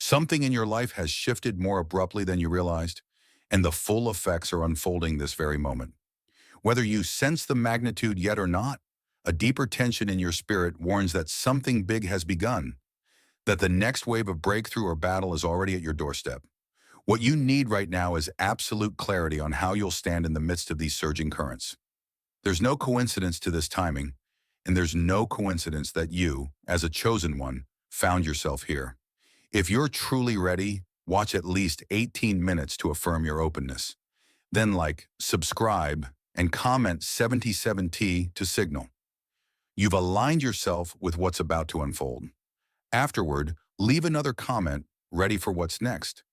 Something in your life has shifted more abruptly than you realized, and the full effects are unfolding this very moment. Whether you sense the magnitude yet or not, a deeper tension in your spirit warns that something big has begun, that the next wave of breakthrough or battle is already at your doorstep. What you need right now is absolute clarity on how you'll stand in the midst of these surging currents. There's no coincidence to this timing, and there's no coincidence that you, as a chosen one, found yourself here. If you're truly ready, watch at least 18 minutes to affirm your openness. Then subscribe, and comment 77T to signal. You've aligned yourself with what's about to unfold. Afterward, leave another comment ready for what's next.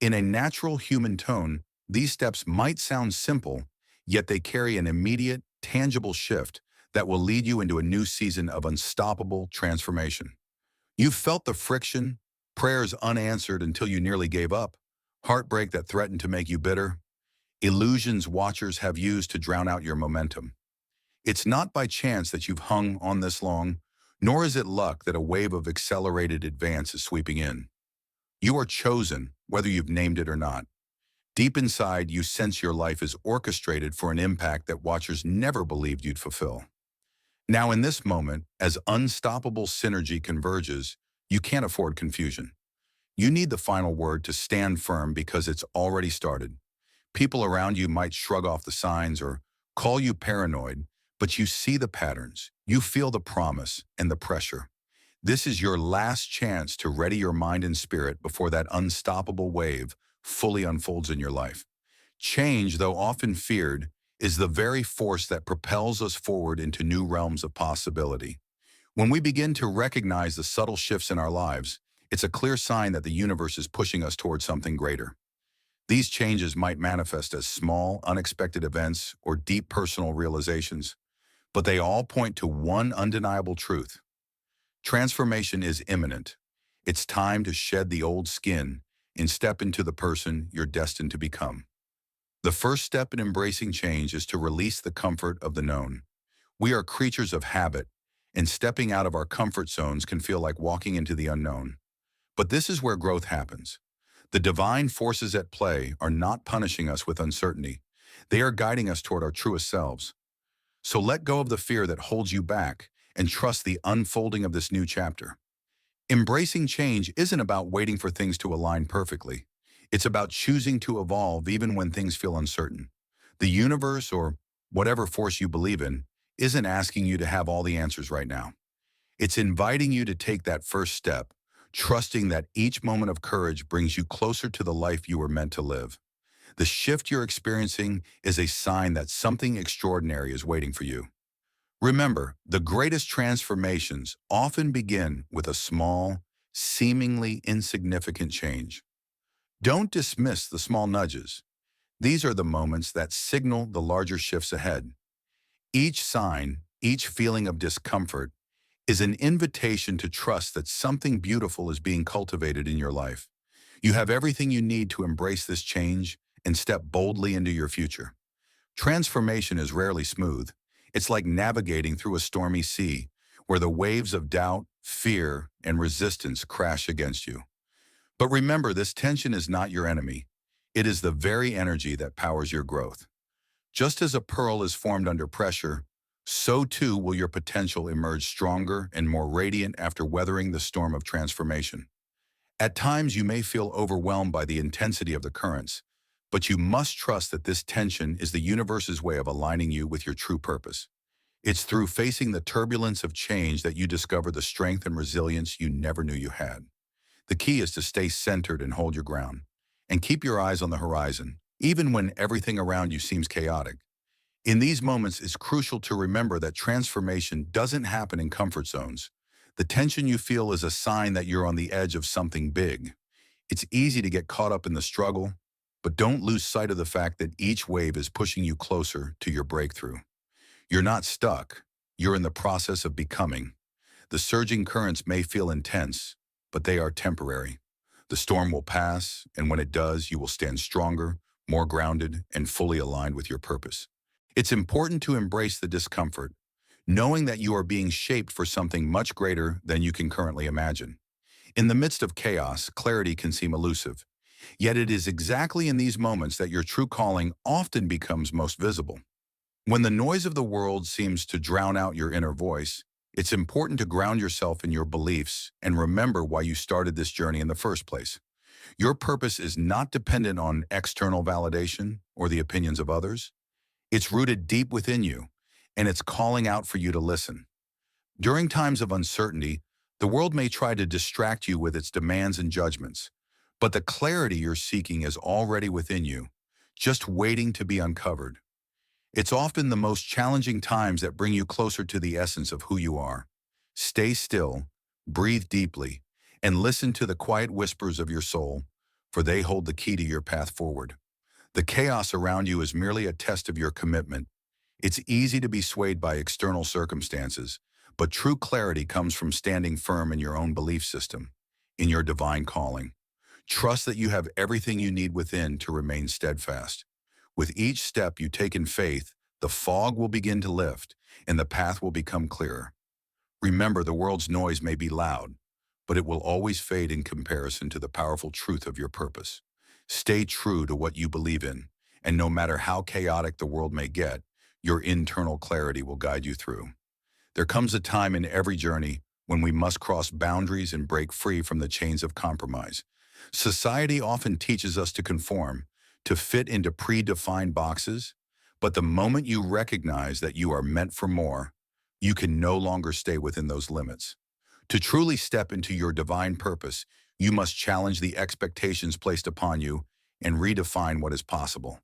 In a natural human tone, these steps might sound simple, yet they carry an immediate, tangible shift that will lead you into a new season of unstoppable transformation. You've felt the friction, prayers unanswered until you nearly gave up, heartbreak that threatened to make you bitter, illusions watchers have used to drown out your momentum. It's not by chance that you've hung on this long, nor is it luck that a wave of accelerated advance is sweeping in. You are chosen, whether you've named it or not. Deep inside, you sense your life is orchestrated for an impact that watchers never believed you'd fulfill. Now, in this moment, as unstoppable synergy converges, you can't afford confusion. You need the final word to stand firm because it's already started. People around you might shrug off the signs or call you paranoid, but you see the patterns, you feel the promise and the pressure. This is your last chance to ready your mind and spirit before that unstoppable wave fully unfolds in your life. Change, though often feared, is the very force that propels us forward into new realms of possibility. When we begin to recognize the subtle shifts in our lives, it's a clear sign that the universe is pushing us towards something greater. These changes might manifest as small, unexpected events or deep personal realizations, but they all point to one undeniable truth. Transformation is imminent. It's time to shed the old skin and step into the person you're destined to become. The first step in embracing change is to release the comfort of the known. We are creatures of habit, and stepping out of our comfort zones can feel like walking into the unknown. But this is where growth happens. The divine forces at play are not punishing us with uncertainty. They are guiding us toward our truest selves. So let go of the fear that holds you back and trust the unfolding of this new chapter. Embracing change isn't about waiting for things to align perfectly. It's about choosing to evolve even when things feel uncertain. The universe, or whatever force you believe in, isn't asking you to have all the answers right now. It's inviting you to take that first step, trusting that each moment of courage brings you closer to the life you were meant to live. The shift you're experiencing is a sign that something extraordinary is waiting for you. Remember, the greatest transformations often begin with a small, seemingly insignificant change. Don't dismiss the small nudges. These are the moments that signal the larger shifts ahead. Each sign, each feeling of discomfort, is an invitation to trust that something beautiful is being cultivated in your life. You have everything you need to embrace this change and step boldly into your future. Transformation is rarely smooth. It's like navigating through a stormy sea, where the waves of doubt, fear, and resistance crash against you. But remember, this tension is not your enemy. It is the very energy that powers your growth. Just as a pearl is formed under pressure, so too will your potential emerge stronger and more radiant after weathering the storm of transformation. At times, you may feel overwhelmed by the intensity of the currents, but you must trust that this tension is the universe's way of aligning you with your true purpose. It's through facing the turbulence of change that you discover the strength and resilience you never knew you had. The key is to stay centered and hold your ground, and keep your eyes on the horizon, even when everything around you seems chaotic. In these moments, it's crucial to remember that transformation doesn't happen in comfort zones. The tension you feel is a sign that you're on the edge of something big. It's easy to get caught up in the struggle, but don't lose sight of the fact that each wave is pushing you closer to your breakthrough. You're not stuck. You're in the process of becoming. The surging currents may feel intense, but they are temporary. The storm will pass, and when it does, you will stand stronger, more grounded, and fully aligned with your purpose. It's important to embrace the discomfort, knowing that you are being shaped for something much greater than you can currently imagine. In the midst of chaos, clarity can seem elusive. Yet it is exactly in these moments that your true calling often becomes most visible. When the noise of the world seems to drown out your inner voice, it's important to ground yourself in your beliefs and remember why you started this journey in the first place. Your purpose is not dependent on external validation or the opinions of others. It's rooted deep within you, and it's calling out for you to listen. During times of uncertainty, the world may try to distract you with its demands and judgments, but the clarity you're seeking is already within you, just waiting to be uncovered. It's often the most challenging times that bring you closer to the essence of who you are. Stay still, breathe deeply, and listen to the quiet whispers of your soul, for they hold the key to your path forward. The chaos around you is merely a test of your commitment. It's easy to be swayed by external circumstances, but true clarity comes from standing firm in your own belief system, in your divine calling. Trust that you have everything you need within to remain steadfast. With each step you take in faith, the fog will begin to lift and the path will become clearer. Remember, the world's noise may be loud, but it will always fade in comparison to the powerful truth of your purpose. Stay true to what you believe in, and no matter how chaotic the world may get, your internal clarity will guide you through. There comes a time in every journey when we must cross boundaries and break free from the chains of compromise. Society often teaches us to conform, to fit into predefined boxes, but the moment you recognize that you are meant for more, you can no longer stay within those limits. To truly step into your divine purpose, you must challenge the expectations placed upon you and redefine what is possible.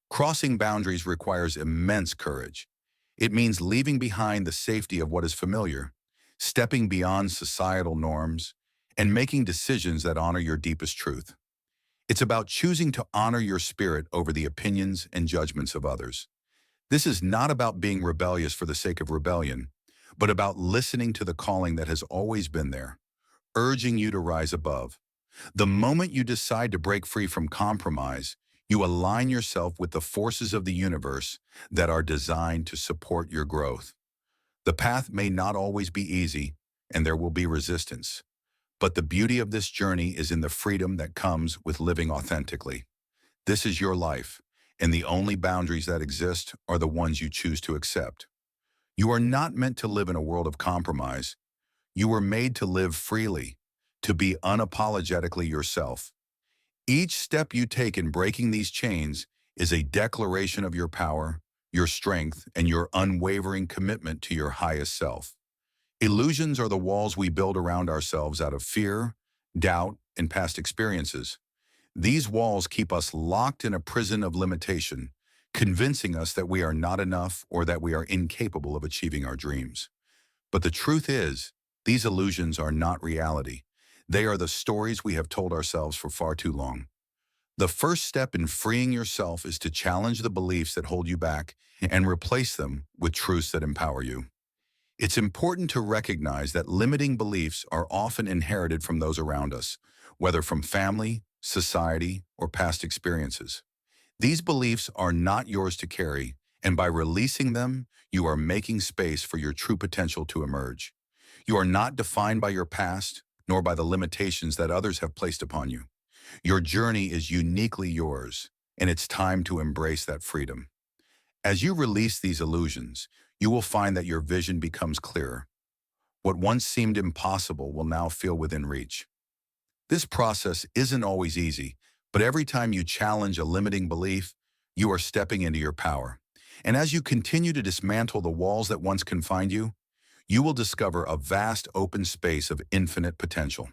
Crossing boundaries requires immense courage. It means leaving behind the safety of what is familiar, stepping beyond societal norms, and making decisions that honor your deepest truth. It's about choosing to honor your spirit over the opinions and judgments of others. This is not about being rebellious for the sake of rebellion, but about listening to the calling that has always been there, urging you to rise above. The moment you decide to break free from compromise, you align yourself with the forces of the universe that are designed to support your growth. The path may not always be easy, and there will be resistance. But the beauty of this journey is in the freedom that comes with living authentically. This is your life, and the only boundaries that exist are the ones you choose to accept. You are not meant to live in a world of compromise. You were made to live freely, to be unapologetically yourself. Each step you take in breaking these chains is a declaration of your power, your strength, and your unwavering commitment to your highest self. Illusions are the walls we build around ourselves out of fear, doubt, and past experiences. These walls keep us locked in a prison of limitation, convincing us that we are not enough or that we are incapable of achieving our dreams. But the truth is, these illusions are not reality. They are the stories we have told ourselves for far too long. The first step in freeing yourself is to challenge the beliefs that hold you back and replace them with truths that empower you. It's important to recognize that limiting beliefs are often inherited from those around us, whether from family, society, or past experiences. These beliefs are not yours to carry, and by releasing them, you are making space for your true potential to emerge. You are not defined by your past, nor by the limitations that others have placed upon you. Your journey is uniquely yours, and it's time to embrace that freedom. As you release these illusions, you will find that your vision becomes clearer. What once seemed impossible will now feel within reach. This process isn't always easy, but every time you challenge a limiting belief, you are stepping into your power. And as you continue to dismantle the walls that once confined you, you will discover a vast open space of infinite potential.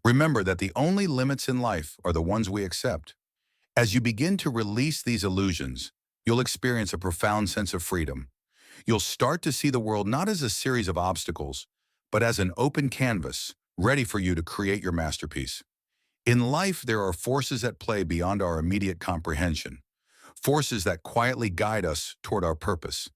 Remember that the only limits in life are the ones we accept. As you begin to release these illusions, you'll experience a profound sense of freedom. You'll start to see the world not as a series of obstacles, but as an open canvas, ready for you to create your masterpiece. In life, there are forces at play beyond our immediate comprehension, forces that quietly guide us toward our purpose.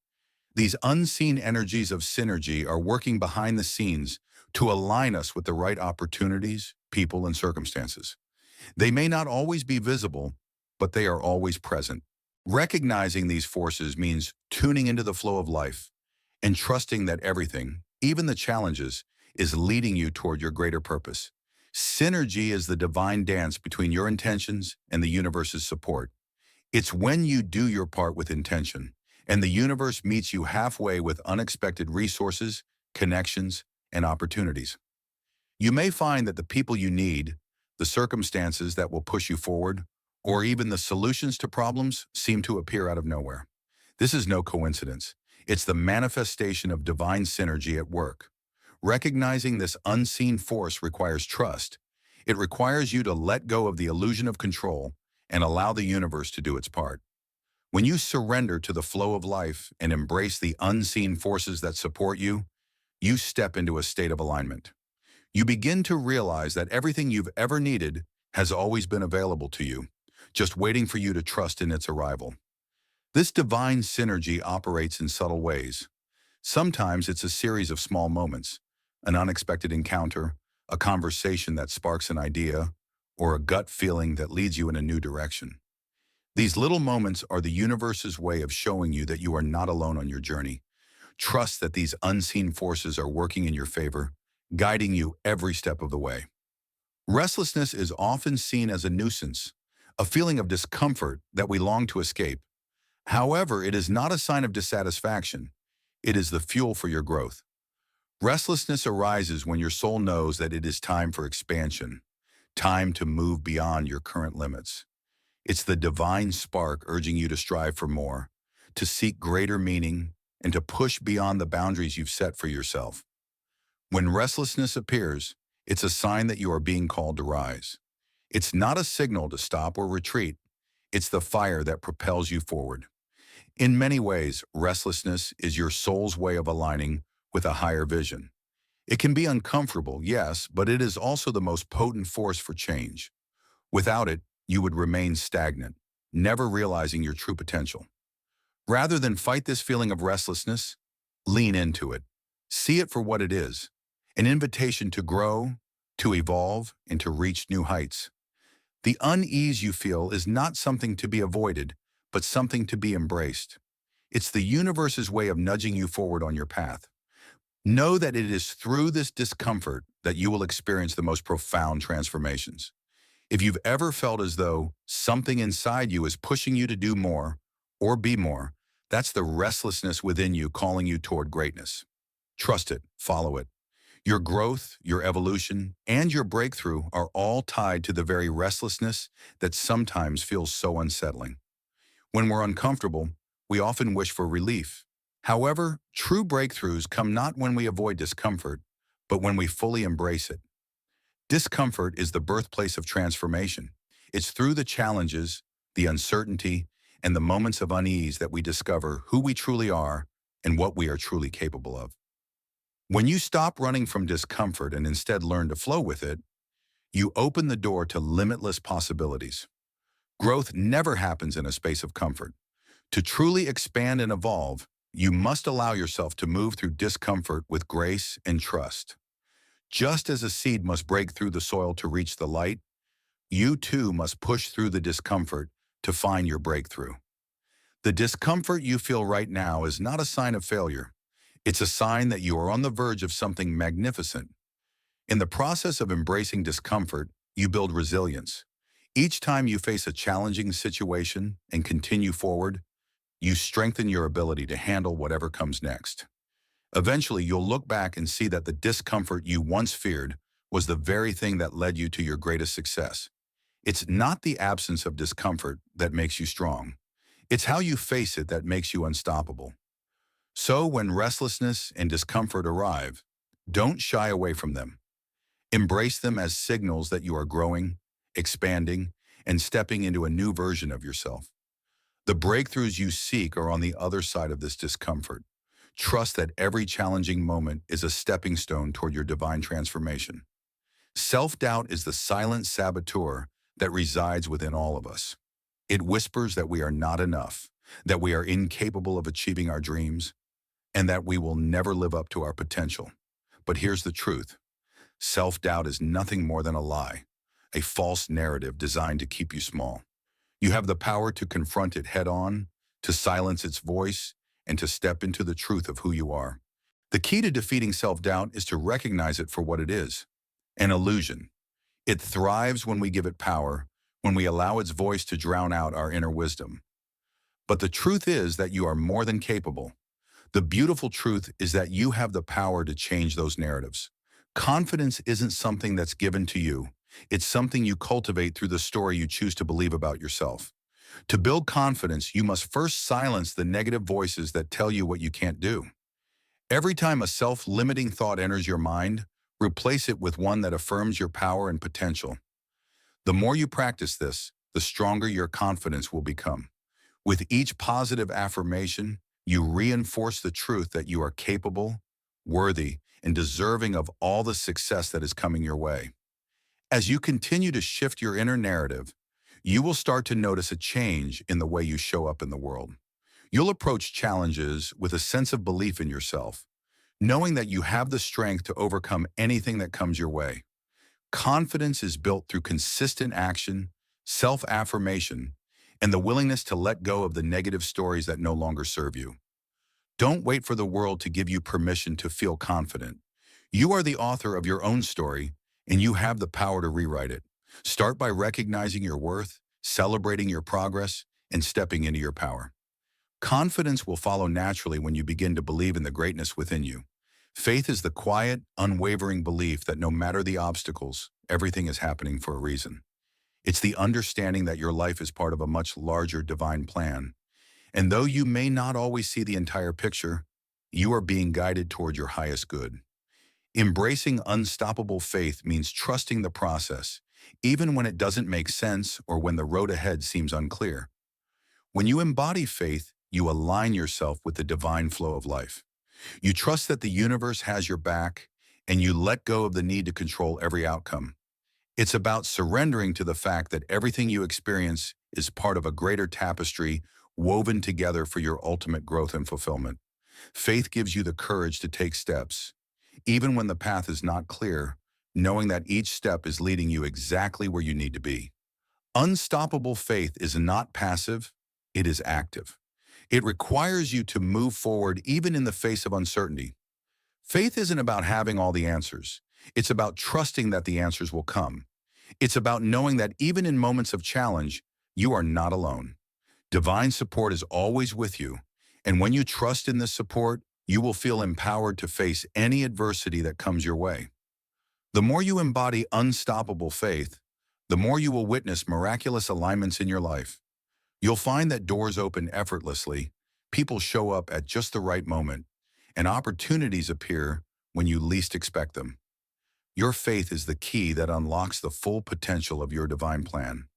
These unseen energies of synergy are working behind the scenes to align us with the right opportunities, people, and circumstances. They may not always be visible, but they are always present. Recognizing these forces means tuning into the flow of life and trusting that everything, even the challenges, is leading you toward your greater purpose. Synergy is the divine dance between your intentions and the universe's support. It's when you do your part with intention, and the universe meets you halfway with unexpected resources, connections, and opportunities. You may find that the people you need, the circumstances that will push you forward, or even the solutions to problems seem to appear out of nowhere. This is no coincidence. It's the manifestation of divine synergy at work. Recognizing this unseen force requires trust. It requires you to let go of the illusion of control and allow the universe to do its part. When you surrender to the flow of life and embrace the unseen forces that support you, you step into a state of alignment. You begin to realize that everything you've ever needed has always been available to you, just waiting for you to trust in its arrival. This divine synergy operates in subtle ways. Sometimes it's a series of small moments, an unexpected encounter, a conversation that sparks an idea, or a gut feeling that leads you in a new direction. These little moments are the universe's way of showing you that you are not alone on your journey. Trust that these unseen forces are working in your favor, guiding you every step of the way. Restlessness is often seen as a nuisance, a feeling of discomfort that we long to escape. However, it is not a sign of dissatisfaction. It is the fuel for your growth. Restlessness arises when your soul knows that it is time for expansion, time to move beyond your current limits. It's the divine spark urging you to strive for more, to seek greater meaning, and to push beyond the boundaries you've set for yourself. When restlessness appears, it's a sign that you are being called to rise. It's not a signal to stop or retreat. It's the fire that propels you forward. In many ways, restlessness is your soul's way of aligning with a higher vision. It can be uncomfortable, yes, but it is also the most potent force for change. Without it, you would remain stagnant, never realizing your true potential. Rather than fight this feeling of restlessness, lean into it. See it for what it is, an invitation to grow, to evolve, and to reach new heights. The unease you feel is not something to be avoided, but something to be embraced. It's the universe's way of nudging you forward on your path. Know that it is through this discomfort that you will experience the most profound transformations. If you've ever felt as though something inside you is pushing you to do more or be more, that's the restlessness within you calling you toward greatness. Trust it, follow it. Your growth, your evolution, and your breakthrough are all tied to the very restlessness that sometimes feels so unsettling. When we're uncomfortable, we often wish for relief. However, true breakthroughs come not when we avoid discomfort, but when we fully embrace it. Discomfort is the birthplace of transformation. It's through the challenges, the uncertainty, and the moments of unease that we discover who we truly are and what we are truly capable of. When you stop running from discomfort and instead learn to flow with it, you open the door to limitless possibilities. Growth never happens in a space of comfort. To truly expand and evolve, you must allow yourself to move through discomfort with grace and trust. Just as a seed must break through the soil to reach the light, you too must push through the discomfort to find your breakthrough. The discomfort you feel right now is not a sign of failure. It's a sign that you are on the verge of something magnificent. In the process of embracing discomfort, you build resilience. Each time you face a challenging situation and continue forward, you strengthen your ability to handle whatever comes next. Eventually, you'll look back and see that the discomfort you once feared was the very thing that led you to your greatest success. It's not the absence of discomfort that makes you strong. It's how you face it that makes you unstoppable. So when restlessness and discomfort arrive, don't shy away from them. Embrace them as signals that you are growing, expanding, and stepping into a new version of yourself. The breakthroughs you seek are on the other side of this discomfort. Trust that every challenging moment is a stepping stone toward your divine transformation. Self-doubt is the silent saboteur that resides within all of us. It whispers that we are not enough, that we are incapable of achieving our dreams, and that we will never live up to our potential. But here's the truth. Self-doubt is nothing more than a lie, a false narrative designed to keep you small. You have the power to confront it head-on, to silence its voice, and to step into the truth of who you are. The key to defeating self-doubt is to recognize it for what it is, an illusion. It thrives when we give it power, when we allow its voice to drown out our inner wisdom. But the truth is that you are more than capable. The beautiful truth is that you have the power to change those narratives. Confidence isn't something that's given to you. It's something you cultivate through the story you choose to believe about yourself. To build confidence, you must first silence the negative voices that tell you what you can't do. Every time a self-limiting thought enters your mind, replace it with one that affirms your power and potential. The more you practice this, the stronger your confidence will become. With each positive affirmation, you reinforce the truth that you are capable, worthy, and deserving of all the success that is coming your way. As you continue to shift your inner narrative, you will start to notice a change in the way you show up in the world. You'll approach challenges with a sense of belief in yourself, knowing that you have the strength to overcome anything that comes your way. Confidence is built through consistent action, self-affirmation, and the willingness to let go of the negative stories that no longer serve you. Don't wait for the world to give you permission to feel confident. You are the author of your own story, and you have the power to rewrite it. Start by recognizing your worth, celebrating your progress, and stepping into your power. Confidence will follow naturally when you begin to believe in the greatness within you. Faith is the quiet, unwavering belief that no matter the obstacles, everything is happening for a reason. It's the understanding that your life is part of a much larger divine plan. And though you may not always see the entire picture, you are being guided toward your highest good. Embracing unstoppable faith means trusting the process, even when it doesn't make sense or when the road ahead seems unclear. When you embody faith, you align yourself with the divine flow of life. You trust that the universe has your back, and you let go of the need to control every outcome. It's about surrendering to the fact that everything you experience is part of a greater tapestry woven together for your ultimate growth and fulfillment. Faith gives you the courage to take steps, even when the path is not clear, knowing that each step is leading you exactly where you need to be. Unstoppable faith is not passive, it is active. It requires you to move forward even in the face of uncertainty. Faith isn't about having all the answers. It's about trusting that the answers will come. It's about knowing that even in moments of challenge, you are not alone. Divine support is always with you, and when you trust in this support, you will feel empowered to face any adversity that comes your way. The more you embody unstoppable faith, the more you will witness miraculous alignments in your life. You'll find that doors open effortlessly, people show up at just the right moment, and opportunities appear when you least expect them. Your faith is the key that unlocks the full potential of your divine plan.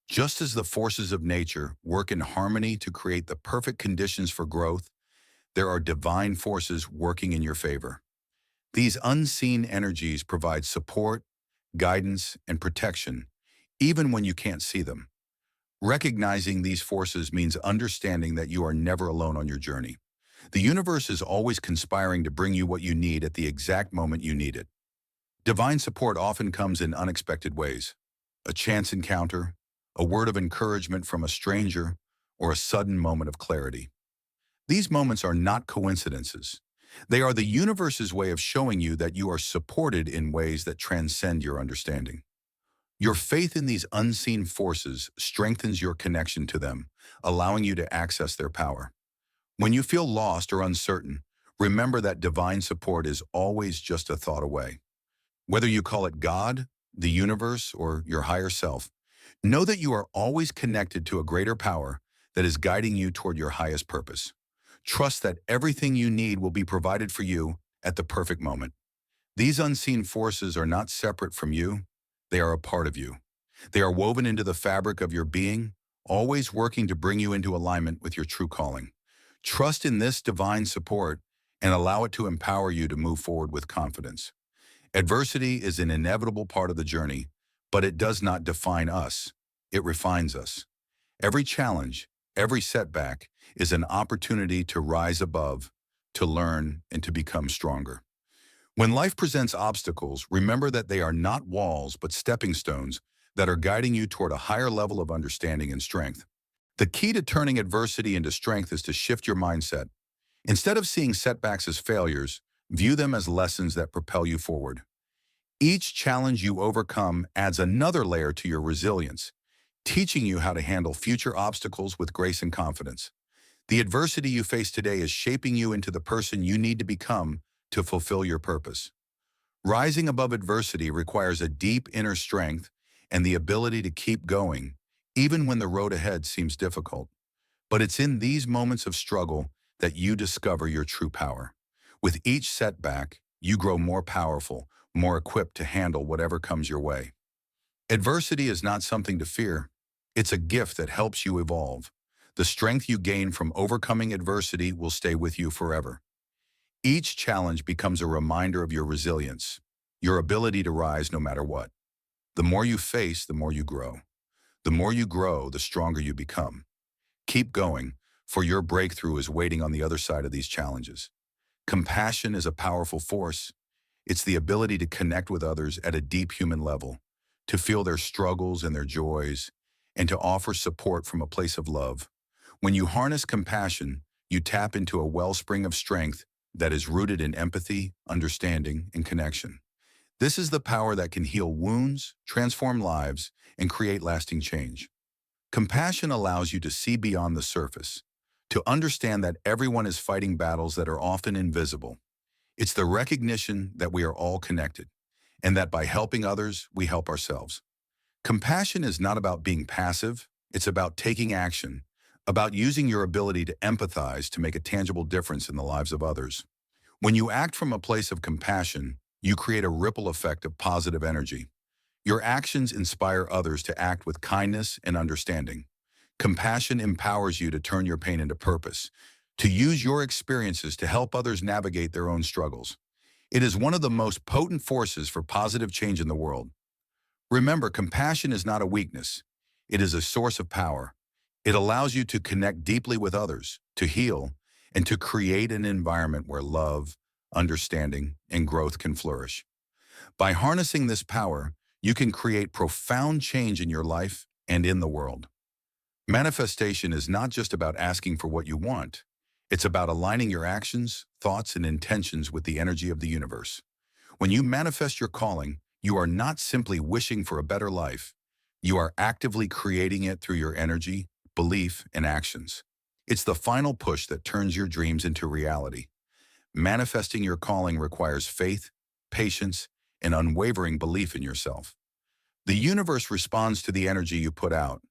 Just as the forces of nature work in harmony to create the perfect conditions for growth, there are divine forces working in your favor. These unseen energies provide support, guidance, and protection, even when you can't see them. Recognizing these forces means understanding that you are never alone on your journey. The universe is always conspiring to bring you what you need at the exact moment you need it. Divine support often comes in unexpected ways. A chance encounter, a word of encouragement from a stranger, or a sudden moment of clarity. These moments are not coincidences. They are the universe's way of showing you that you are supported in ways that transcend your understanding. Your faith in these unseen forces strengthens your connection to them, allowing you to access their power. When you feel lost or uncertain, remember that divine support is always just a thought away. Whether you call it God, the universe, or your higher self, know that you are always connected to a greater power that is guiding you toward your highest purpose. Trust that everything you need will be provided for you at the perfect moment. These unseen forces are not separate from you, they are a part of you. They are woven into the fabric of your being, always working to bring you into alignment with your true calling. Trust in this divine support and allow it to empower you to move forward with confidence. Adversity is an inevitable part of the journey, but it does not define us. It refines us. Every challenge, every setback is an opportunity to rise above, to learn, and to become stronger. When life presents obstacles, remember that they are not walls but stepping stones that are guiding you toward a higher level of understanding and strength. The key to turning adversity into strength is to shift your mindset. Instead of seeing setbacks as failures, view them as lessons that propel you forward. Each challenge you overcome adds another layer to your resilience, teaching you how to handle future obstacles with grace and confidence. The adversity you face today is shaping you into the person you need to become to fulfill your purpose. Rising above adversity requires a deep inner strength and the ability to keep going, even when the road ahead seems difficult. But it's in these moments of struggle that you discover your true power. With each setback, you grow more powerful, more equipped to handle whatever comes your way. Adversity is not something to fear. It's a gift that helps you evolve. The strength you gain from overcoming adversity will stay with you forever. Each challenge becomes a reminder of your resilience, your ability to rise no matter what. The more you face, the more you grow. The more you grow, the stronger you become. Keep going, for your breakthrough is waiting on the other side of these challenges. Compassion is a powerful force. It's the ability to connect with others at a deep human level, to feel their struggles and their joys, and to offer support from a place of love. When you harness compassion, you tap into a wellspring of strength that is rooted in empathy, understanding, and connection. This is the power that can heal wounds, transform lives, and create lasting change. Compassion allows you to see beyond the surface, to understand that everyone is fighting battles that are often invisible. It's the recognition that we are all connected, and that by helping others, we help ourselves. Compassion is not about being passive, it's about taking action, about using your ability to empathize to make a tangible difference in the lives of others. When you act from a place of compassion, you create a ripple effect of positive energy. Your actions inspire others to act with kindness and understanding. Compassion empowers you to turn your pain into purpose, to use your experiences to help others navigate their own struggles. It is one of the most potent forces for positive change in the world. Remember, compassion is not a weakness. It is a source of power. It allows you to connect deeply with others, to heal, and to create an environment where love, understanding, and growth can flourish. By harnessing this power, you can create profound change in your life and in the world. Manifestation is not just about asking for what you want. It's about aligning your actions, thoughts, and intentions with the energy of the universe. When you manifest your calling, you are not simply wishing for a better life. You are actively creating it through your energy, belief, and actions. It's the final push that turns your dreams into reality. Manifesting your calling requires faith, patience, and unwavering belief in yourself. The universe responds to the energy you put out.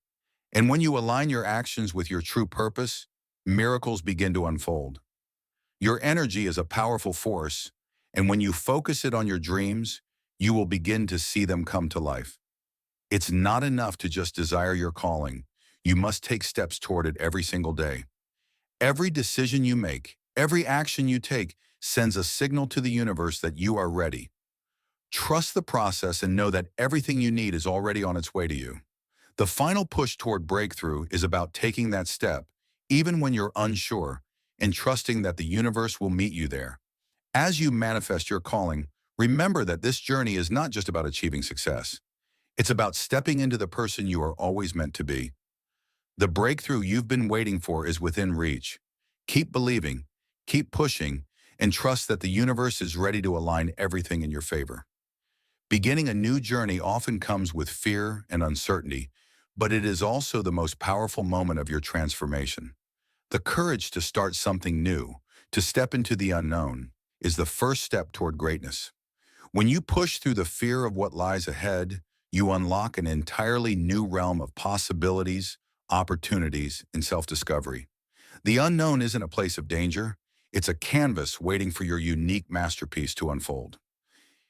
And when you align your actions with your true purpose, miracles begin to unfold. Your energy is a powerful force, and when you focus it on your dreams, you will begin to see them come to life. It's not enough to just desire your calling. You must take steps toward it every single day. Every decision you make, every action you take, sends a signal to the universe that you are ready. Trust the process and know that everything you need is already on its way to you. The final push toward breakthrough is about taking that step, even when you're unsure, and trusting that the universe will meet you there. As you manifest your calling, remember that this journey is not just about achieving success. It's about stepping into the person you are always meant to be. The breakthrough you've been waiting for is within reach. Keep believing, keep pushing, and trust that the universe is ready to align everything in your favor. Beginning a new journey often comes with fear and uncertainty, but it is also the most powerful moment of your transformation. The courage to start something new, to step into the unknown, is the first step toward greatness. When you push through the fear of what lies ahead, you unlock an entirely new realm of possibilities, opportunities, and self-discovery. The unknown isn't a place of danger. It's a canvas waiting for your unique masterpiece to unfold.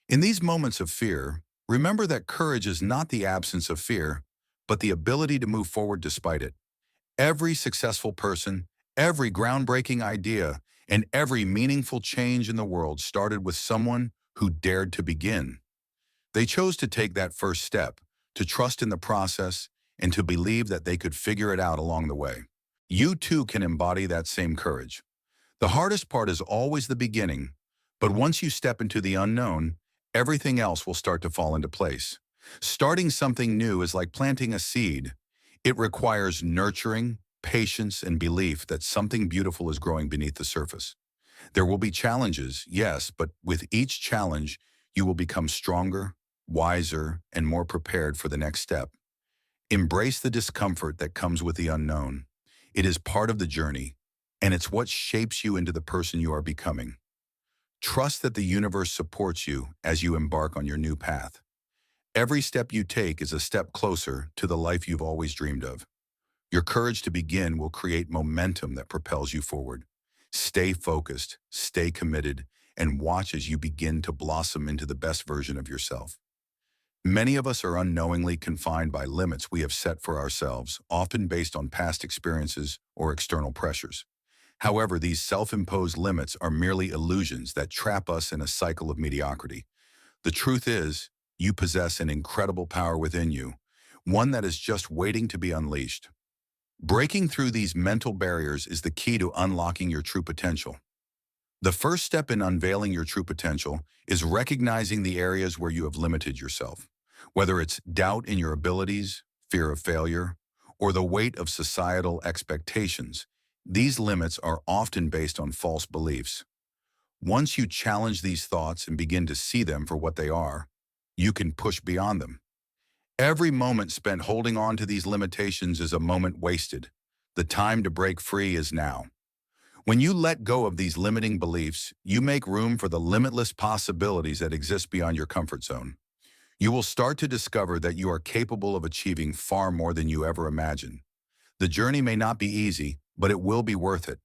In these moments of fear, remember that courage is not the absence of fear, but the ability to move forward despite it. Every successful person, every groundbreaking idea, and every meaningful change in the world started with someone who dared to begin. They chose to take that first step, to trust in the process, and to believe that they could figure it out along the way. You too can embody that same courage. The hardest part is always the beginning, but once you step into the unknown, everything else will start to fall into place. Starting something new is like planting a seed. It requires nurturing, patience, and belief that something beautiful is growing beneath the surface. There will be challenges, yes, but with each challenge, you will become stronger, wiser, and more prepared for the next step. Embrace the discomfort that comes with the unknown. It is part of the journey, and it's what shapes you into the person you are becoming. Trust that the universe supports you as you embark on your new path. Every step you take is a step closer to the life you've always dreamed of. Your courage to begin will create momentum that propels you forward. Stay focused, stay committed, and watch as you begin to blossom into the best version of yourself. Many of us are unknowingly confined by limits we have set for ourselves, often based on past experiences or external pressures. However, these self-imposed limits are merely illusions that trap us in a cycle of mediocrity. The truth is, you possess an incredible power within you, one that is just waiting to be unleashed. Breaking through these mental barriers is the key to unlocking your true potential. The first step in unveiling your true potential is recognizing the areas where you have limited yourself, whether it's doubt in your abilities, fear of failure, or the weight of societal expectations. These limits are often based on false beliefs. Once you challenge these thoughts and begin to see them for what they are, you can push beyond them. Every moment spent holding on to these limitations is a moment wasted. The time to break free is now. When you let go of these limiting beliefs, you make room for the limitless possibilities that exist beyond your comfort zone. You will start to discover that you are capable of achieving far more than you ever imagined. The journey may not be easy, but it will be worth it.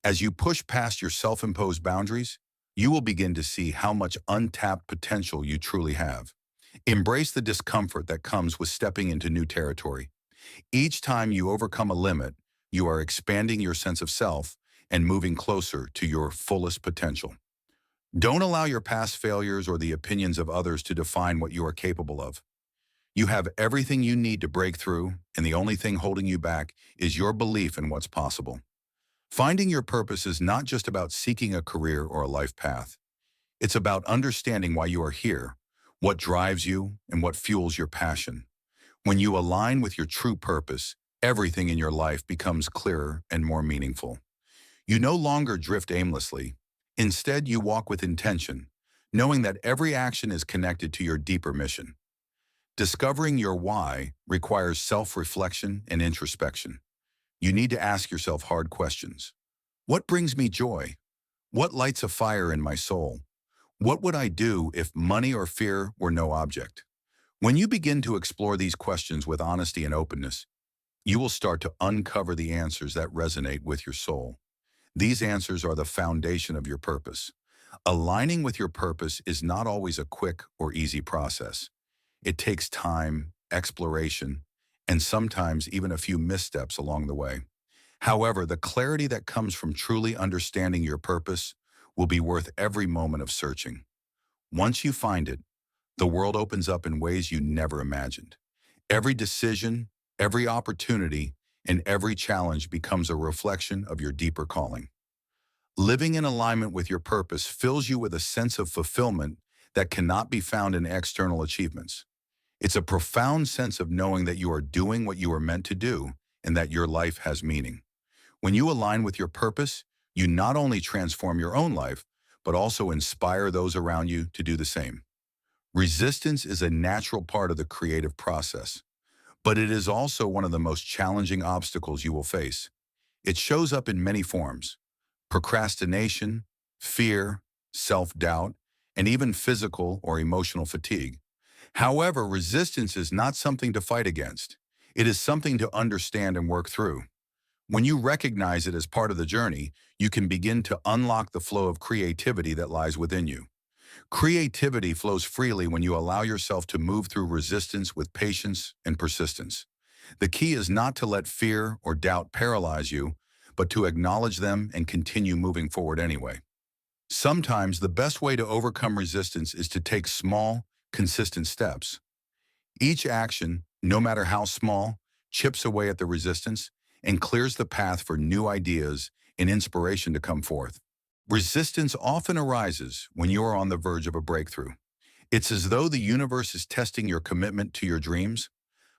As you push past your self-imposed boundaries, you will begin to see how much untapped potential you truly have. Embrace the discomfort that comes with stepping into new territory. Each time you overcome a limit, you are expanding your sense of self and moving closer to your fullest potential. Don't allow your past failures or the opinions of others to define what you are capable of. You have everything you need to break through, and the only thing holding you back is your belief in what's possible. Finding your purpose is not just about seeking a career or a life path. It's about understanding why you are here, what drives you, and what fuels your passion. When you align with your true purpose, everything in your life becomes clearer and more meaningful. You no longer drift aimlessly. Instead, you walk with intention, knowing that every action is connected to your deeper mission. Discovering your why requires self-reflection and introspection. You need to ask yourself hard questions. What brings me joy? What lights a fire in my soul? What would I do if money or fear were no object? When you begin to explore these questions with honesty and openness, you will start to uncover the answers that resonate with your soul. These answers are the foundation of your purpose. Aligning with your purpose is not always a quick or easy process. It takes time, exploration, and sometimes even a few missteps along the way. However, the clarity that comes from truly understanding your purpose will be worth every moment of searching. Once you find it, the world opens up in ways you never imagined. Every decision, every opportunity, and every challenge becomes a reflection of your deeper calling. Living in alignment with your purpose fills you with a sense of fulfillment that cannot be found in external achievements. It's a profound sense of knowing that you are doing what you are meant to do and that your life has meaning. When you align with your purpose, you not only transform your own life, but also inspire those around you to do the same. Resistance is a natural part of the creative process, but it is also one of the most challenging obstacles you will face. It shows up in many forms: procrastination, fear, self-doubt, and even physical or emotional fatigue. However, resistance is not something to fight against. It is something to understand and work through. When you recognize it as part of the journey, you can begin to unlock the flow of creativity that lies within you. Creativity flows freely when you allow yourself to move through resistance with patience and persistence. The key is not to let fear or doubt paralyze you, but to acknowledge them and continue moving forward anyway. Sometimes the best way to overcome resistance is to take small, consistent steps. Each action, no matter how small, chips away at the resistance and clears the path for new ideas and inspiration to come forth. Resistance often arises when you are on the verge of a breakthrough. It's as though the universe is testing your commitment to your dreams.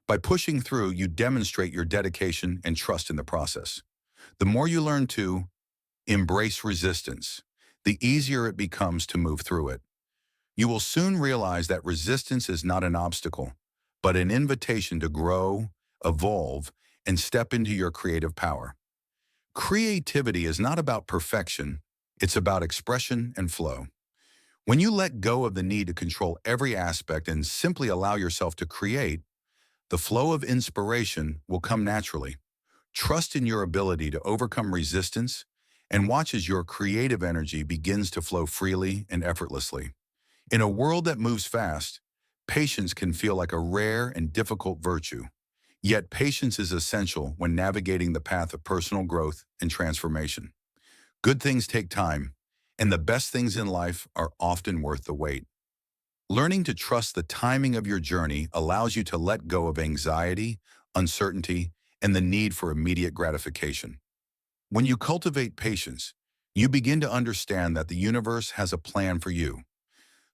By pushing through, you demonstrate your dedication and trust in the process. The more you learn to embrace resistance, the easier it becomes to move through it. You will soon realize that resistance is not an obstacle, but an invitation to grow, evolve, and step into your creative power. Creativity is not about perfection, it's about expression and flow. When you let go of the need to control every aspect and simply allow yourself to create, the flow of inspiration will come naturally. Trust in your ability to overcome resistance and watch as your creative energy begins to flow freely and effortlessly. In a world that moves fast, patience can feel like a rare and difficult virtue. Yet patience is essential when navigating the path of personal growth and transformation. Good things take time, and the best things in life are often worth the wait. Learning to trust the timing of your journey allows you to let go of anxiety, uncertainty, and the need for immediate gratification. When you cultivate patience, you begin to understand that the universe has a plan for you.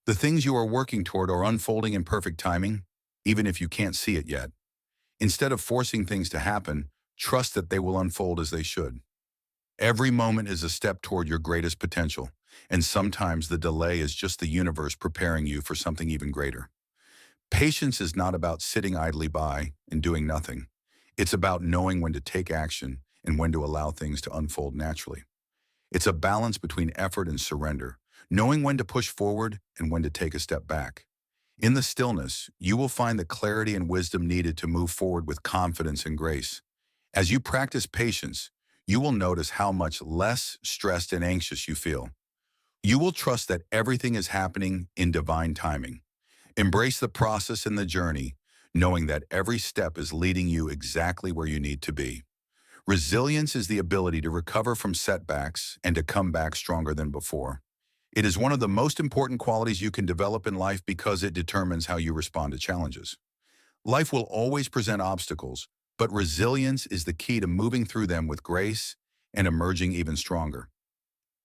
The things you are working toward are unfolding in perfect timing, even if you can't see it yet. Instead of forcing things to happen, trust that they will unfold as they should. Every moment is a step toward your greatest potential, and sometimes the delay is just the universe preparing you for something even greater. Patience is not about sitting idly by and doing nothing. It's about knowing when to take action and when to allow things to unfold naturally. It's a balance between effort and surrender, knowing when to push forward and when to take a step back. In the stillness, you will find the clarity and wisdom needed to move forward with confidence and grace. As you practice patience, you will notice how much less stressed and anxious you feel. You will trust that everything is happening in divine timing. Embrace the process and the journey, knowing that every step is leading you exactly where you need to be. Resilience is the ability to recover from setbacks and to come back stronger than before. It is one of the most important qualities you can develop in life because it determines how you respond to challenges. Life will always present obstacles, but resilience is the key to moving through them with grace and emerging even stronger.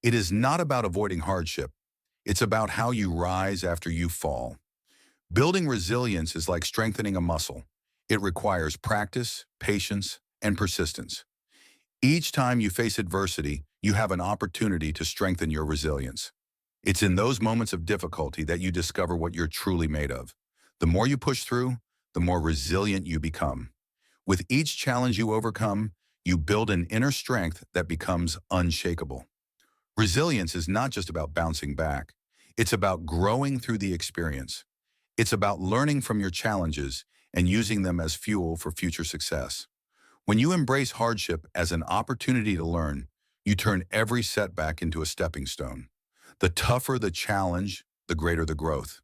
It is not about avoiding hardship. It's about how you rise after you fall. Building resilience is like strengthening a muscle. It requires practice, patience, and persistence. Each time you face adversity, you have an opportunity to strengthen your resilience. It's in those moments of difficulty that you discover what you're truly made of. The more you push through, the more resilient you become. With each challenge you overcome, you build an inner strength that becomes unshakable. Resilience is not just about bouncing back. It's about growing through the experience. It's about learning from your challenges and using them as fuel for future success. When you embrace hardship as an opportunity to learn, you turn every setback into a stepping stone. The tougher the challenge, the greater the growth.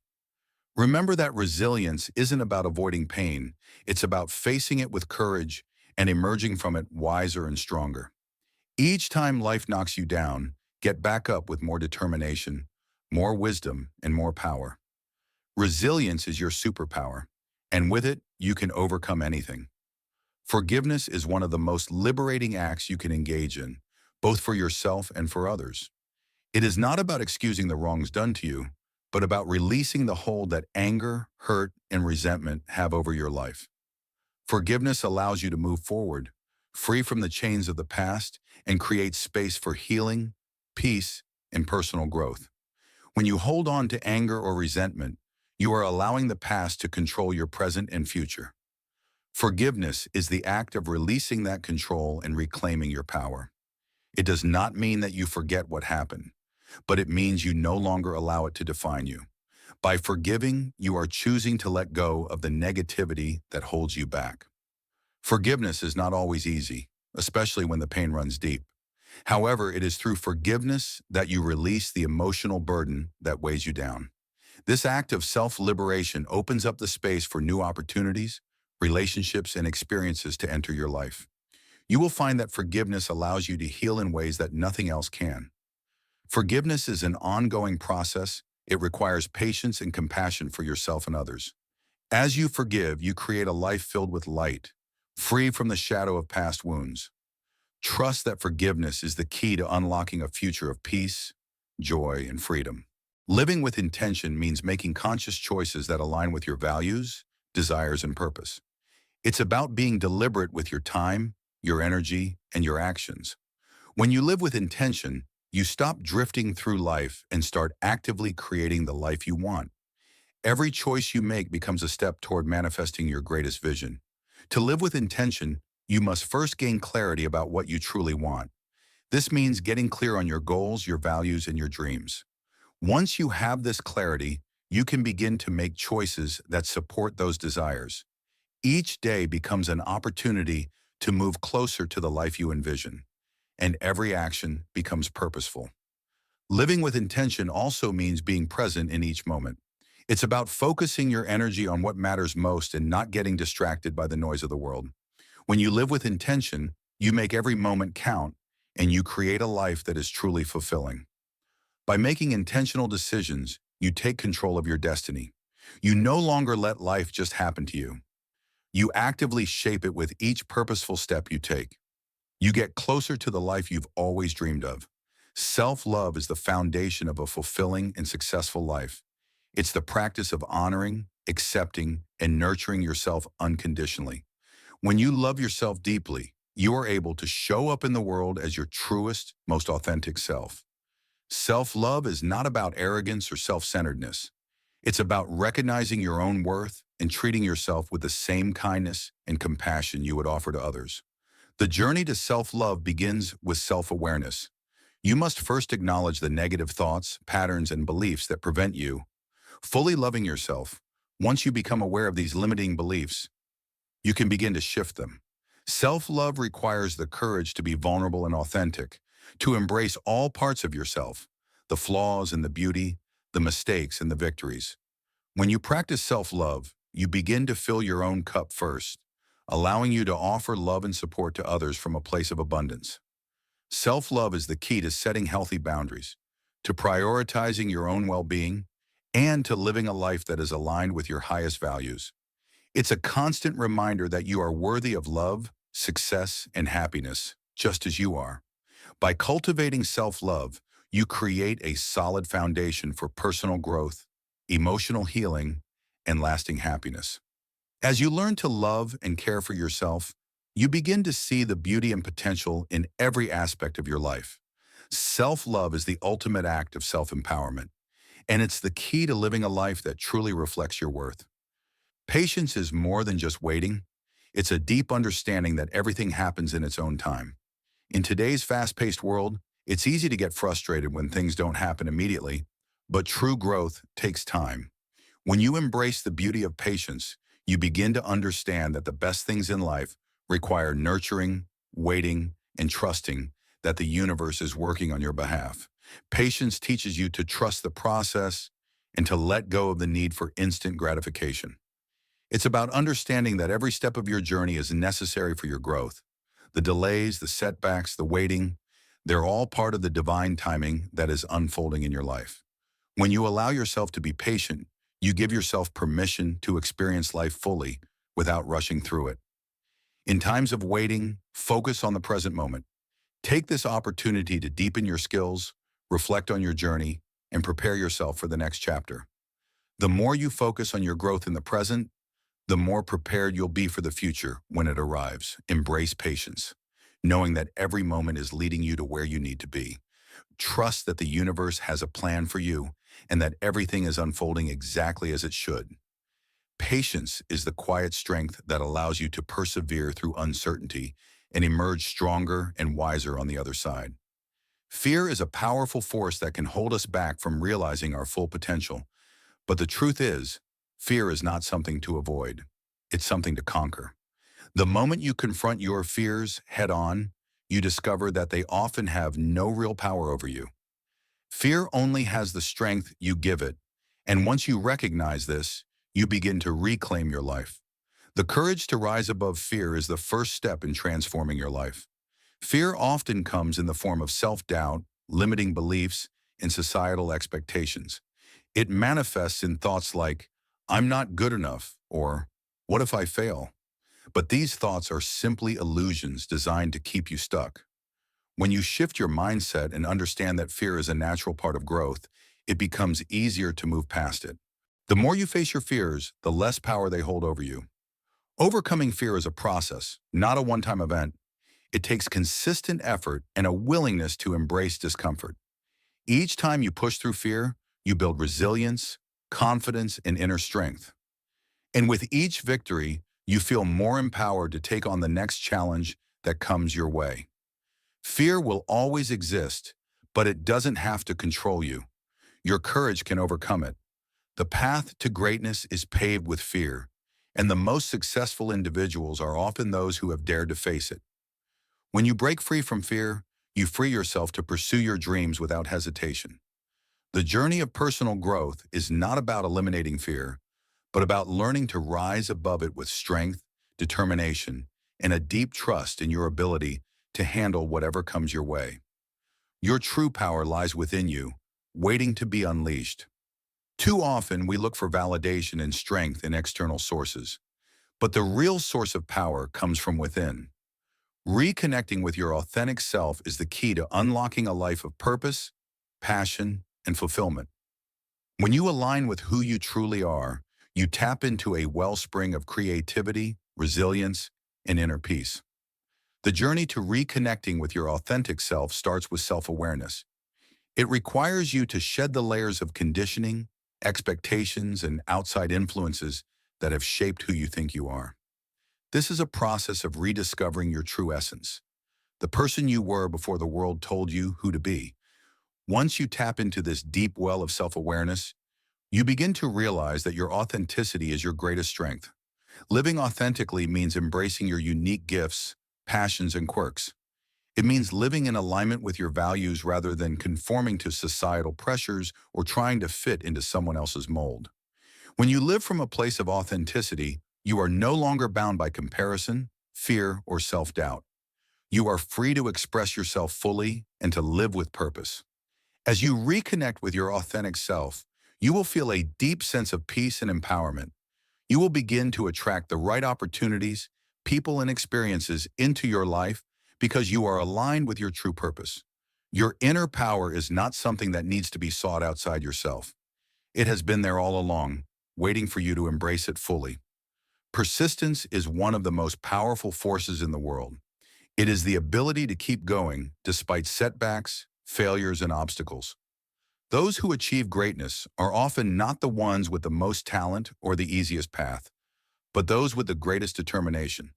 Remember that resilience isn't about avoiding pain, it's about facing it with courage and emerging from it wiser and stronger. Each time life knocks you down, get back up with more determination, more wisdom, and more power. Resilience is your superpower, and with it, you can overcome anything. Forgiveness is one of the most liberating acts you can engage in, both for yourself and for others. It is not about excusing the wrongs done to you, but about releasing the hold that anger, hurt, and resentment have over your life. Forgiveness allows you to move forward, free from the chains of the past, and create space for healing, peace, and personal growth. When you hold on to anger or resentment, you are allowing the past to control your present and future. Forgiveness is the act of releasing that control and reclaiming your power. It does not mean that you forget what happened, but it means you no longer allow it to define you. By forgiving, you are choosing to let go of the negativity that holds you back. Forgiveness is not always easy, especially when the pain runs deep. However, it is through forgiveness that you release the emotional burden that weighs you down. This act of self-liberation opens up the space for new opportunities, relationships, and experiences to enter your life. You will find that forgiveness allows you to heal in ways that nothing else can. Forgiveness is an ongoing process. It requires patience and compassion for yourself and others. As you forgive, you create a life filled with light, free from the shadow of past wounds. Trust that forgiveness is the key to unlocking a future of peace, joy, and freedom. Living with intention means making conscious choices that align with your values, desires, and purpose. It's about being deliberate with your time, your energy, and your actions. When you live with intention, You stop drifting through life and start actively creating the life you want. Every choice you make becomes a step toward manifesting your greatest vision. To live with intention, you must first gain clarity about what you truly want. This means getting clear on your goals, your values, and your dreams. Once you have this clarity, you can begin to make choices that support those desires. Each day becomes an opportunity to move closer to the life you envision, and every action becomes purposeful. Living with intention also means being present in each moment. It's about focusing your energy on what matters most and not getting distracted by the noise of the world. When you live with intention, you make every moment count, and you create a life that is truly fulfilling. By making intentional decisions, you take control of your destiny. You no longer let life just happen to you. You actively shape it with each purposeful step you take. You get closer to the life you've always dreamed of. Self-love is the foundation of a fulfilling and successful life. It's the practice of honoring, accepting, and nurturing yourself unconditionally. When you love yourself deeply, you are able to show up in the world as your truest, most authentic self. Self-love is not about arrogance or self-centeredness. It's about recognizing your own worth and treating yourself with the same kindness and compassion you would offer to others. The journey to self-love begins with self-awareness. You must first acknowledge the negative thoughts, patterns, and beliefs that prevent you fully loving yourself. Once you become aware of these limiting beliefs, you can begin to shift them. Self-love requires the courage to be vulnerable and authentic, to embrace all parts of yourself, the flaws and the beauty, the mistakes and the victories. When you practice self-love, you begin to fill your own cup first, allowing you to offer love and support to others from a place of abundance. Self-love is the key to setting healthy boundaries, to prioritizing your own well-being, and to living a life that is aligned with your highest values. It's a constant reminder that you are worthy of love, success, and happiness, just as you are. By cultivating self-love, you create a solid foundation for personal growth, emotional healing, and lasting happiness. As you learn to love and care for yourself, you begin to see the beauty and potential in every aspect of your life. Self-love is the ultimate act of self-empowerment, and it's the key to living a life that truly reflects your worth. Patience is more than just waiting. It's a deep understanding that everything happens in its own time. In today's fast-paced world, it's easy to get frustrated when things don't happen immediately, but true growth takes time. When you embrace the beauty of patience, you begin to understand that the best things in life require nurturing, waiting, and trusting that the universe is working on your behalf. Patience teaches you to trust the process and to let go of the need for instant gratification. It's about understanding that every step of your journey is necessary for your growth. The delays, the setbacks, the waiting, they're all part of the divine timing that is unfolding in your life. When you allow yourself to be patient, you give yourself permission to experience life fully without rushing through it. In times of waiting, focus on the present moment. Take this opportunity to deepen your skills, reflect on your journey, and prepare yourself for the next chapter. The more you focus on your growth in the present, the more prepared you'll be for the future when it arrives. Embrace patience, knowing that every moment is leading you to where you need to be. Trust that the universe has a plan for you and that everything is unfolding exactly as it should. Patience is the quiet strength that allows you to persevere through uncertainty and emerge stronger and wiser on the other side. Fear is a powerful force that can hold us back from realizing our full potential. But the truth is, fear is not something to avoid. It's something to conquer. The moment you confront your fears head on, you discover that they often have no real power over you. Fear only has the strength you give it, and once you recognize this, you begin to reclaim your life. The courage to rise above fear is the first step in transforming your life. Fear often comes in the form of self-doubt, limiting beliefs, and societal expectations. It manifests in thoughts like, I'm not good enough, or what if I fail? But these thoughts are simply illusions designed to keep you stuck. When you shift your mindset and understand that fear is a natural part of growth, it becomes easier to move past it. The more you face your fears, the less power they hold over you. Overcoming fear is a process, not a one-time event. It takes consistent effort and a willingness to embrace discomfort. Each time you push through fear, you build resilience, confidence, and inner strength. And with each victory, you feel more empowered to take on the next challenge that comes your way. Fear will always exist, but it doesn't have to control you. Your courage can overcome it. The path to greatness is paved with fear, and the most successful individuals are often those who have dared to face it. When you break free from fear, you free yourself to pursue your dreams without hesitation. The journey of personal growth is not about eliminating fear, but about learning to rise above it with strength, determination, and a deep trust in your ability to handle whatever comes your way. Your true power lies within you, waiting to be unleashed. Too often, we look for validation and strength in external sources, but the real source of power comes from within. Reconnecting with your authentic self is the key to unlocking a life of purpose, passion, and fulfillment. When you align with who you truly are, you tap into a wellspring of creativity, resilience, and inner peace. The journey to reconnecting with your authentic self starts with self-awareness. It requires you to shed the layers of conditioning, expectations, and outside influences that have shaped who you think you are. This is a process of rediscovering your true essence, the person you were before the world told you who to be. Once you tap into this deep well of self-awareness, you begin to realize that your authenticity is your greatest strength. Living authentically means embracing your unique gifts, passions, and quirks. It means living in alignment with your values rather than conforming to societal pressures or trying to fit into someone else's mold. When you live from a place of authenticity, you are no longer bound by comparison, fear, or self-doubt. You are free to express yourself fully and to live with purpose. As you reconnect with your authentic self, you will feel a deep sense of peace and empowerment. You will begin to attract the right opportunities, people, and experiences into your life because you are aligned with your true purpose. Your inner power is not something that needs to be sought outside yourself. It has been there all along, waiting for you to embrace it fully. Persistence is one of the most powerful forces in the world. It is the ability to keep going despite setbacks, failures, and obstacles. Those who achieve greatness are often not the ones with the most talent or the easiest path, but those with the greatest determination.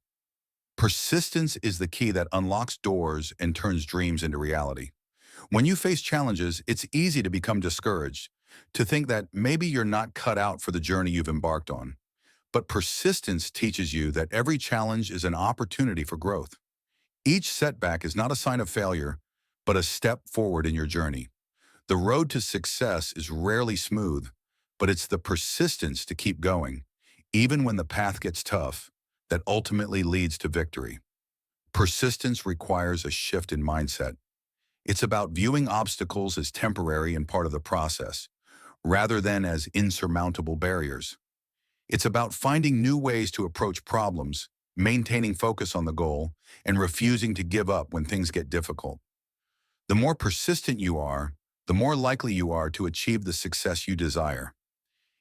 Persistence is the key that unlocks doors and turns dreams into reality. When you face challenges, it's easy to become discouraged, to think that maybe you're not cut out for the journey you've embarked on. But persistence teaches you that every challenge is an opportunity for growth. Each setback is not a sign of failure, but a step forward in your journey. The road to success is rarely smooth, but it's the persistence to keep going, even when the path gets tough, that ultimately leads to victory. Persistence requires a shift in mindset. It's about viewing obstacles as temporary and part of the process, rather than as insurmountable barriers. It's about finding new ways to approach problems, maintaining focus on the goal, and refusing to give up when things get difficult. The more persistent you are, the more likely you are to achieve the success you desire.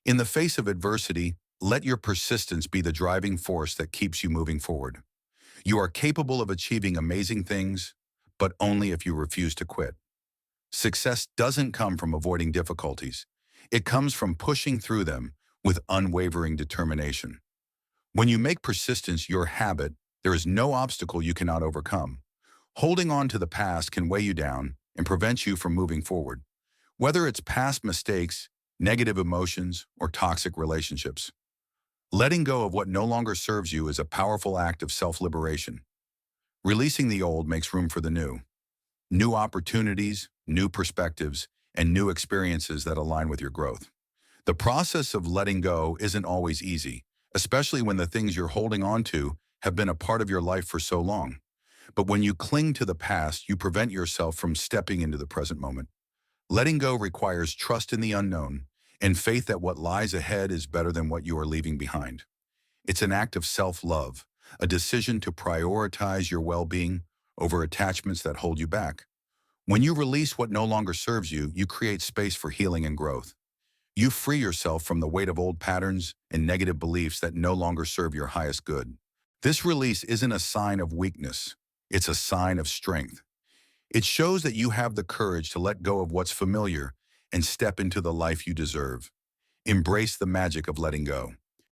In the face of adversity, let your persistence be the driving force that keeps you moving forward. You are capable of achieving amazing things, but only if you refuse to quit. Success doesn't come from avoiding difficulties. It comes from pushing through them with unwavering determination. When you make persistence your habit, there is no obstacle you cannot overcome. Holding on to the past can weigh you down and prevent you from moving forward, whether it's past mistakes, negative emotions, or toxic relationships. Letting go of what no longer serves you is a powerful act of self-liberation. Releasing the old makes room for the new. New opportunities, new perspectives, and new experiences that align with your growth. The process of letting go isn't always easy, especially when the things you're holding on to have been a part of your life for so long. But when you cling to the past, you prevent yourself from stepping into the present moment. Letting go requires trust in the unknown and faith that what lies ahead is better than what you are leaving behind. It's an act of self-love, a decision to prioritize your well-being over attachments that hold you back. When you release what no longer serves you, you create space for healing and growth. You free yourself from the weight of old patterns and negative beliefs that no longer serve your highest good. This release isn't a sign of weakness. It's a sign of strength. It shows that you have the courage to let go of what's familiar and step into the life you deserve. Embrace the magic of letting go.